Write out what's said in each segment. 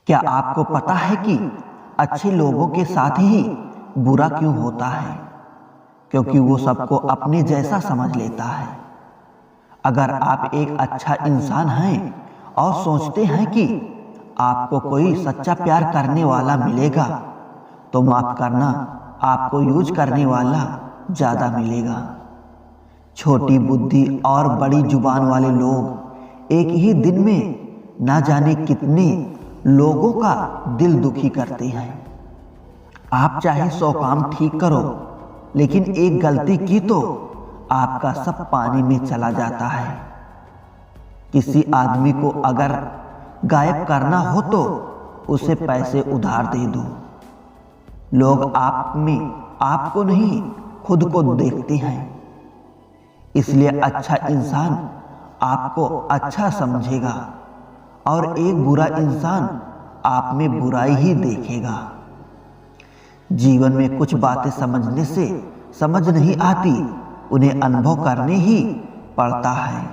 क्या आपको पता है कि अच्छे लोगों के साथ ही बुरा क्यों होता है? क्योंकि वो सबको अपने जैसा समझ लेता है। अगर आप एक अच्छा इंसान हैं और सोचते हैं कि आपको कोई सच्चा प्यार करने वाला मिलेगा, तो माफ करना, आपको यूज करने वाला ज्यादा मिलेगा। छोटी बुद्धि और बड़ी जुबान वाले लोग एक ही दिन में ना जाने कितने लोगों का दिल दुखी करते हैं। आप चाहे 100 काम ठीक करो, लेकिन एक गलती की तो आपका सब पानी में चला जाता है। किसी आदमी को अगर गायब करना हो तो उसे पैसे उधार दे दो। लोग आप में आपको नहीं, खुद को देखते हैं। इसलिए अच्छा इंसान आपको अच्छा समझेगा और एक बुरा इंसान आप में बुराई ही देखेगा। जीवन में कुछ बातें समझने से समझ नहीं आती, उन्हें अनुभव करने ही पड़ता है।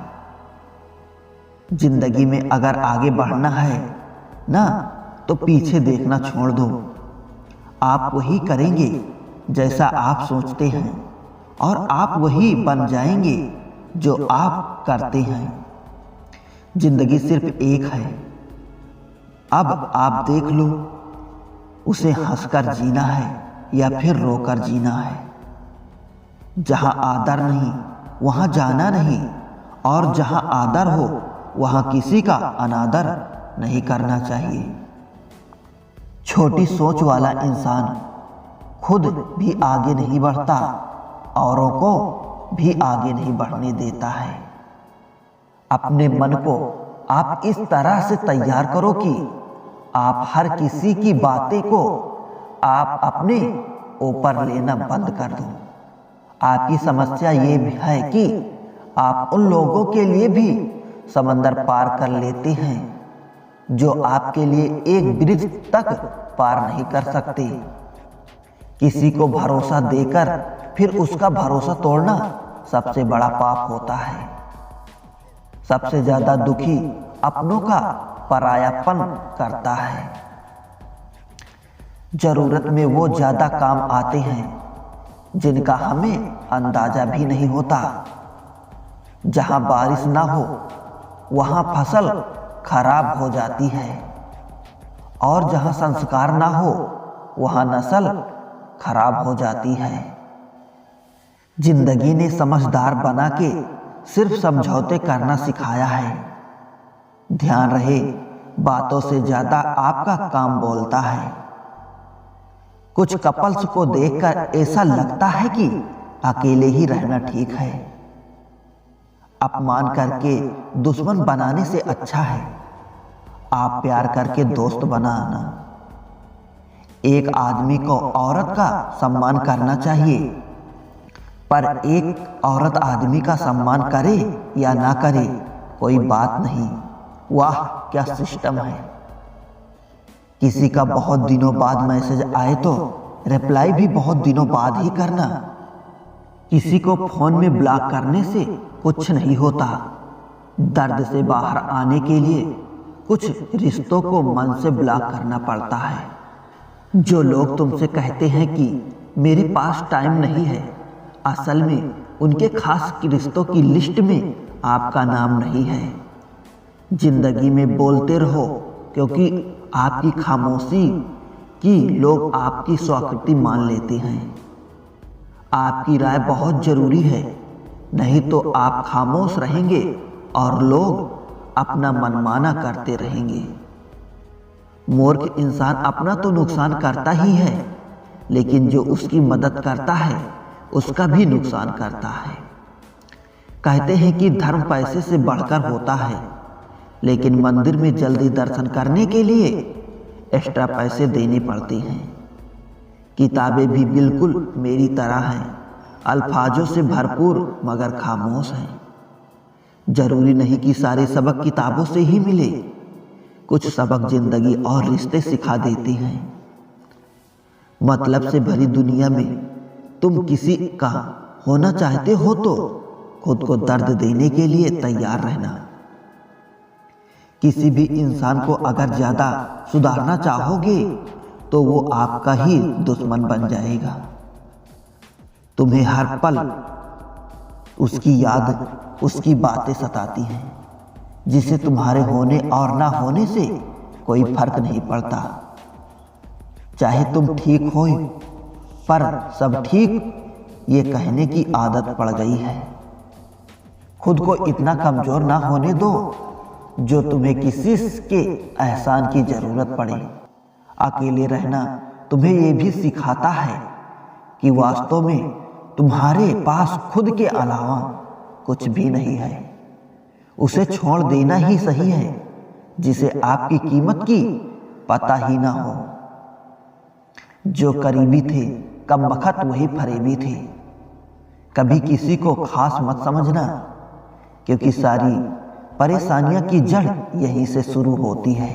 जिंदगी में अगर आगे बढ़ना है ना, तो पीछे देखना छोड़ दो। आप वही करेंगे जैसा आप सोचते हैं, और आप वही बन जाएंगे जो आप करते हैं। जिंदगी सिर्फ एक है, अब आप देख लो, उसे हंसकर जीना है या फिर रोकर जीना है। जहां आदर नहीं वहां जाना नहीं, और जहां आदर हो वहां किसी का अनादर नहीं करना चाहिए। छोटी सोच वाला इंसान खुद भी आगे नहीं बढ़ता, औरों को भी आगे नहीं बढ़ने देता है। अपने मन को आप इस तरह से तैयार करो कि आप हर किसी की बातें को आप अपने ऊपर लेना बंद कर दो। आपकी समस्या ये भी है कि आप उन लोगों के लिए भी समंदर पार कर लेते हैं जो आपके लिए एक ब्रिज तक पार नहीं कर सकते। किसी को भरोसा देकर फिर उसका भरोसा तोड़ना सबसे बड़ा पाप होता है। सबसे ज्यादा दुखी अपनों का परायापन करता है। जरूरत में वो ज्यादा काम आते हैं जिनका हमें अंदाजा भी नहीं होता। जहां बारिश ना हो वहां फसल खराब हो जाती है, और जहां संस्कार ना हो वहां नस्ल खराब हो जाती है। जिंदगी ने समझदार बना के सिर्फ समझौते करना सिखाया है। ध्यान रहे, बातों से ज्यादा आपका काम बोलता है। कुछ कपल्स को देखकर ऐसा लगता है कि अकेले ही रहना ठीक है। अपमान करके दुश्मन बनाने से अच्छा है आप प्यार करके दोस्त बनाना। एक आदमी को औरत का सम्मान करना चाहिए, पर एक औरत आदमी का सम्मान करे या ना करे कोई बात नहीं। वाह क्या सिस्टम है। किसी का बहुत दिनों बाद मैसेज आए तो रिप्लाई भी बहुत दिनों बाद ही करना। किसी को फोन में ब्लॉक करने से कुछ नहीं होता। दर्द से बाहर आने के लिए कुछ रिश्तों को मन से ब्लॉक करना पड़ता है। जो लोग तुमसे कहते हैं कि मेरे पास टाइम नहीं है, असल में उनके खास रिश्तों की लिस्ट में आपका नाम नहीं है। जिंदगी में बोलते रहो, क्योंकि आपकी खामोशी की लोग आपकी स्वीकृति मान लेते हैं। आपकी राय बहुत जरूरी है, नहीं तो आप खामोश रहेंगे और लोग अपना मनमाना करते रहेंगे। मूर्ख इंसान अपना तो नुकसान करता ही है, लेकिन जो उसकी मदद करता है उसका भी नुकसान करता है। कहते हैं कि धर्म पैसे से बढ़कर होता है, लेकिन मंदिर में जल्दी दर्शन करने के लिए एक्स्ट्रा पैसे देने पड़ते हैं। किताबें भी बिल्कुल मेरी तरह हैं, अल्फाजों से भरपूर मगर खामोश हैं। जरूरी नहीं कि सारे सबक किताबों से ही मिले, कुछ सबक जिंदगी और रिश्ते सिखा देते हैं। मतलब से भरी दुनिया में तुम किसी का होना चाहते हो तो खुद को दर्द देने के लिए तैयार रहना। किसी भी इंसान को अगर ज़्यादा सुधारना चाहोगे तो वो आपका ही दुश्मन बन जाएगा। तुम्हें हर पल उसकी याद, उसकी बातें सताती हैं, जिसे तुम्हारे होने और ना होने से कोई फर्क नहीं पड़ता। चाहे तुम ठीक हो पर सब ठीक ये कहने की आदत पड़ गई है। खुद को इतना कमजोर ना होने दो जो तुम्हें किसी के एहसान की जरूरत पड़े। अकेले रहना तुम्हें यह भी सिखाता है कि वास्तव में तुम्हारे पास खुद के अलावा कुछ भी नहीं है। उसे छोड़ देना ही सही है जिसे आपकी कीमत की पता ही ना हो। जो करीबी थे कमबख्त वही फरेबी थे। कभी किसी को खास मत समझना, क्योंकि सारी परेशानियां की जड़ यहीं से शुरू होती है।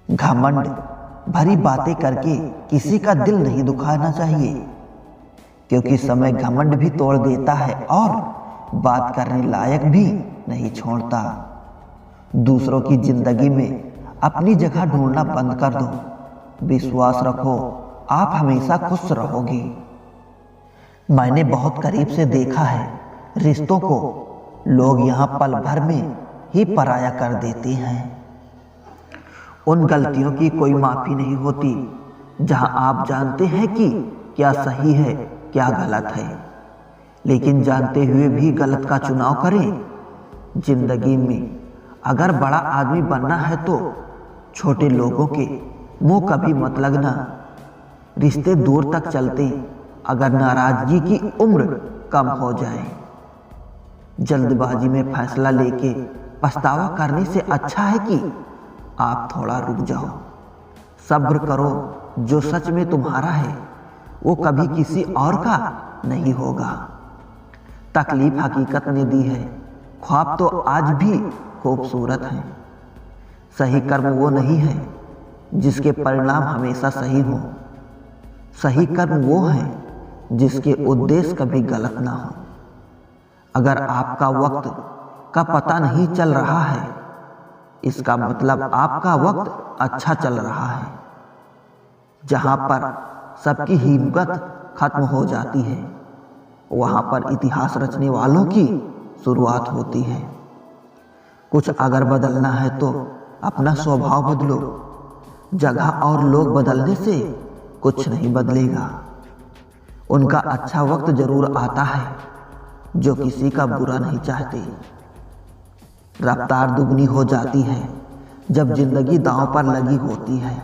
घमंड भरी बातें करके किसी का दिल नहीं दुखाना चाहिए, क्योंकि समय घमंड भी तोड़ देता है और बात करने लायक भी नहीं छोड़ता। दूसरों की जिंदगी में अपनी जगह ढूंढना बंद कर दो। विश्वास रखो, आप हमेशा खुश रहोगे। मैंने बहुत करीब से देखा है रिश्तों को लोग यहाँ पल भर में ही पराया कर देते हैं। उन गलतियों की कोई माफी नहीं होती जहाँ आप जानते हैं कि क्या सही है क्या गलत है, लेकिन जानते हुए भी गलत का चुनाव करें। जिंदगी में अगर बड़ा आदमी बनना है तो छोटे लोगों के मुंह कभी मत लगना। रिश्ते दूर तक चलते अगर नाराजगी की उम्र कम हो जाए। जल्दबाजी में फैसला लेके पछतावा करने से अच्छा है कि आप थोड़ा रुक जाओ, सब्र करो। जो सच में तुम्हारा है वो कभी किसी और का नहीं होगा। तकलीफ हकीकत ने दी है, ख्वाब तो आज भी खूबसूरत हैं। सही कर्म वो नहीं है जिसके परिणाम हमेशा सही हो। सही कर्म वो है जिसके उद्देश्य कभी गलत ना हो। अगर आपका वक्त का पता नहीं चल रहा है, इसका मतलब आपका वक्त अच्छा चल रहा है। जहां पर सबकी हिम्मत खत्म हो जाती है, वहां पर इतिहास रचने वालों की शुरुआत होती है। कुछ अगर बदलना है तो अपना स्वभाव बदलो। जगह और लोग बदलने से कुछ नहीं बदलेगा। उनका अच्छा वक्त जरूर आता है जो किसी का बुरा नहीं चाहते। रफ्तार दुगनी हो जाती है जब जिंदगी दांव पर लगी होती है।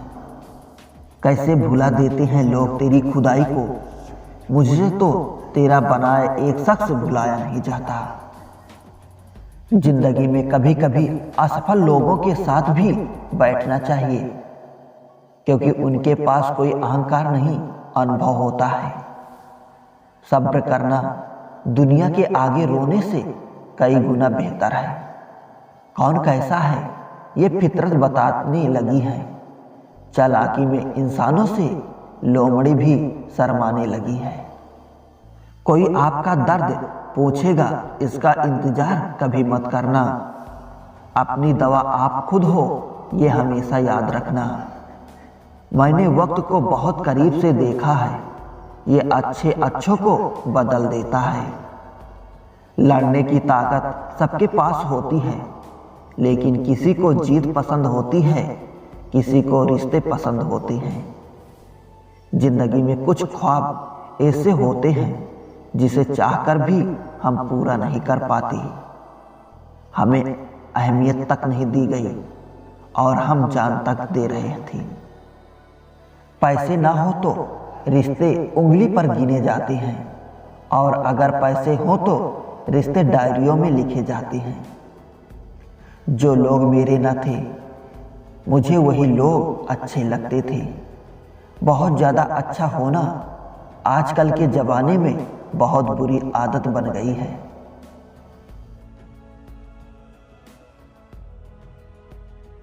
कैसे भुला देते हैं लोग तेरी खुदाई को, मुझे तो तेरा बनाए एक शख्स भुलाया नहीं जाता। जिंदगी में कभी कभी असफल लोगों के साथ भी बैठना चाहिए, क्योंकि उनके पास कोई अहंकार नहीं, अनुभव होता है। सब्र करना दुनिया के आगे रोने से कई गुना बेहतर है। कौन कैसा है ये फितरत बताने लगी है। चालाकी में इंसानों से लोमड़ी भी शर्माने लगी है। कोई आपका दर्द पूछेगा, इसका इंतजार कभी मत करना। अपनी दवा आप खुद हो, ये हमेशा याद रखना। मैंने वक्त को बहुत करीब से देखा है, ये अच्छे अच्छों को बदल देता है। लड़ने की ताकत सबके पास होती है, लेकिन किसी को जीत पसंद होती है, किसी को रिश्ते पसंद होते हैं। जिंदगी में कुछ ख्वाब ऐसे होते हैं जिसे चाहकर भी हम पूरा नहीं कर पाते। हमें अहमियत तक नहीं दी गई और हम जान तक दे रहे थे। पैसे ना हो तो रिश्ते उंगली पर गिने जाते हैं, और अगर पैसे हो तो रिश्ते डायरियों में लिखे जाते हैं। जो लोग मेरे न थे, मुझे वही लोग अच्छे लगते थे। बहुत ज़्यादा अच्छा होना आजकल के ज़माने में बहुत बुरी आदत बन गई है।